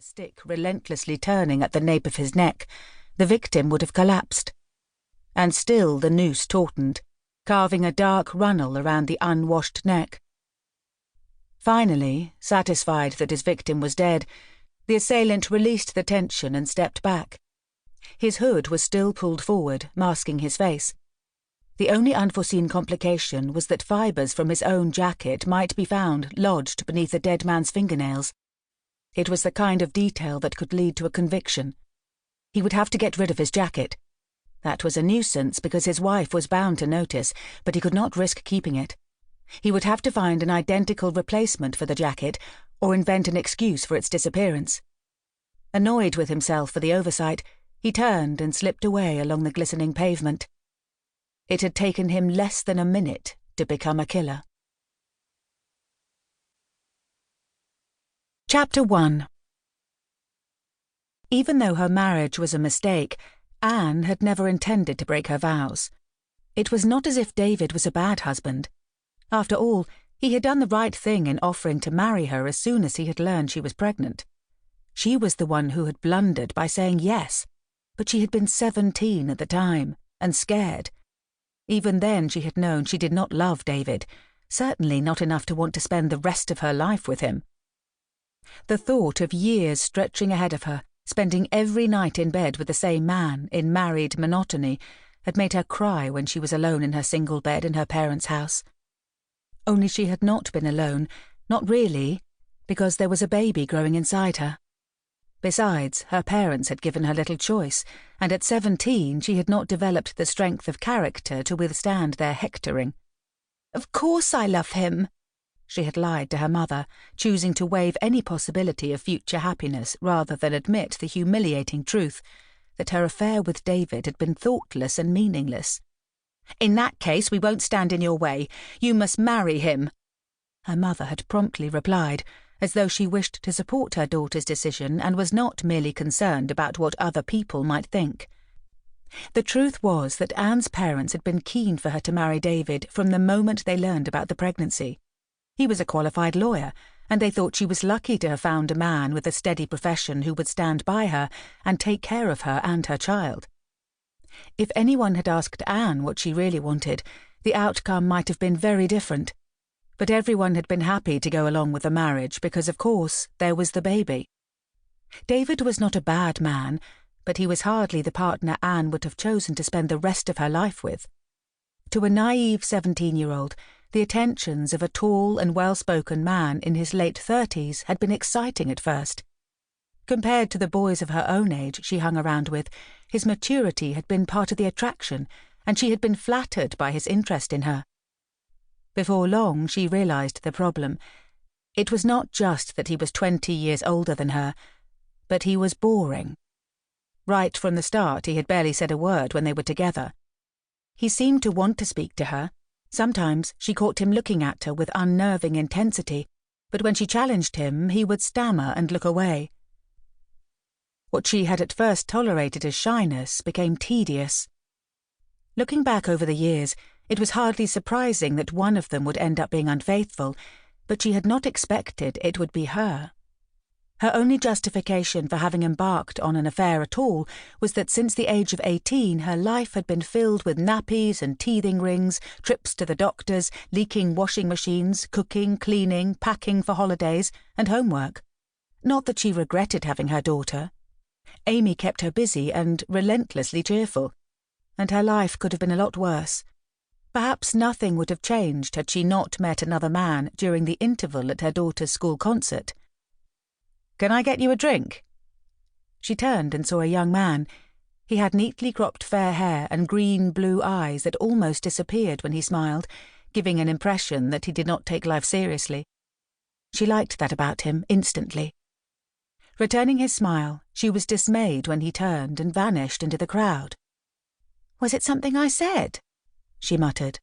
stick relentlessly turning at the nape of his neck, the victim would have collapsed. And still the noose tautened, carving a dark runnel around the unwashed neck. Finally, satisfied that his victim was dead, the assailant released the tension and stepped back. His hood was still pulled forward, masking his face. The only unforeseen complication was that fibres from his own jacket might be found lodged beneath the dead man's fingernails. It was the kind of detail that could lead to a conviction. He would have to get rid of his jacket. That was a nuisance because his wife was bound to notice, but he could not risk keeping it. He would have to find an identical replacement for the jacket or invent an excuse for its disappearance. Annoyed with himself for the oversight, he turned and slipped away along the glistening pavement. It had taken him less than a minute to become a killer. Chapter 1. Even though her marriage was a mistake, Anne had never intended to break her vows. It was not as if David was a bad husband. After all, he had done the right thing in offering to marry her as soon as he had learned she was pregnant. She was the one who had blundered by saying yes, but she had been 17 at the time, and scared. Even then she had known she did not love David, certainly not enough to want to spend the rest of her life with him. The thought of years stretching ahead of her, spending every night in bed with the same man, in married monotony, had made her cry when she was alone in her single bed in her parents' house. Only she had not been alone, not really, because there was a baby growing inside her. Besides, her parents had given her little choice, and at 17 she had not developed the strength of character to withstand their hectoring. "Of course I love him," she had lied to her mother, choosing to waive any possibility of future happiness rather than admit the humiliating truth that her affair with David had been thoughtless and meaningless. "In that case, we won't stand in your way. You must marry him," her mother had promptly replied, as though she wished to support her daughter's decision and was not merely concerned about what other people might think. The truth was that Anne's parents had been keen for her to marry David from the moment they learned about the pregnancy. He was a qualified lawyer, and they thought she was lucky to have found a man with a steady profession who would stand by her and take care of her and her child. If anyone had asked Anne what she really wanted, the outcome might have been very different. But everyone had been happy to go along with the marriage because, of course, there was the baby. David was not a bad man, but he was hardly the partner Anne would have chosen to spend the rest of her life with. To a naive 17-year-old, the attentions of a tall and well-spoken man in his late 30s had been exciting at first. Compared to the boys of her own age she hung around with, his maturity had been part of the attraction, and she had been flattered by his interest in her. Before long, she realized the problem. It was not just that he was 20 years older than her, but he was boring. Right from the start, he had barely said a word when they were together. He seemed to want to speak to her. Sometimes she caught him looking at her with unnerving intensity, but when she challenged him, he would stammer and look away. What she had at first tolerated as shyness became tedious. Looking back over the years, it was hardly surprising that one of them would end up being unfaithful, but she had not expected it would be her. Her only justification for having embarked on an affair at all was that since the age of 18 her life had been filled with nappies and teething rings, trips to the doctors, leaking washing machines, cooking, cleaning, packing for holidays, and homework. Not that she regretted having her daughter. Amy kept her busy and relentlessly cheerful, and her life could have been a lot worse. Perhaps nothing would have changed had she not met another man during the interval at her daughter's school concert. "Can I get you a drink?" She turned and saw a young man. He had neatly cropped fair hair and green-blue eyes that almost disappeared when he smiled, giving an impression that he did not take life seriously. She liked that about him instantly. Returning his smile, she was dismayed when he turned and vanished into the crowd. "Was it something I said?" she muttered.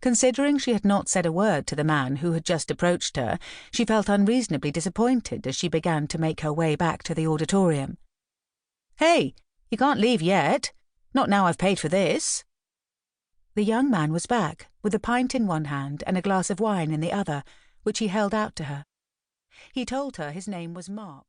Considering she had not said a word to the man who had just approached her, she felt unreasonably disappointed as she began to make her way back to the auditorium. "Hey, you can't leave yet. Not now I've paid for this." The young man was back, with a pint in one hand and a glass of wine in the other, which he held out to her. He told her his name was Mark.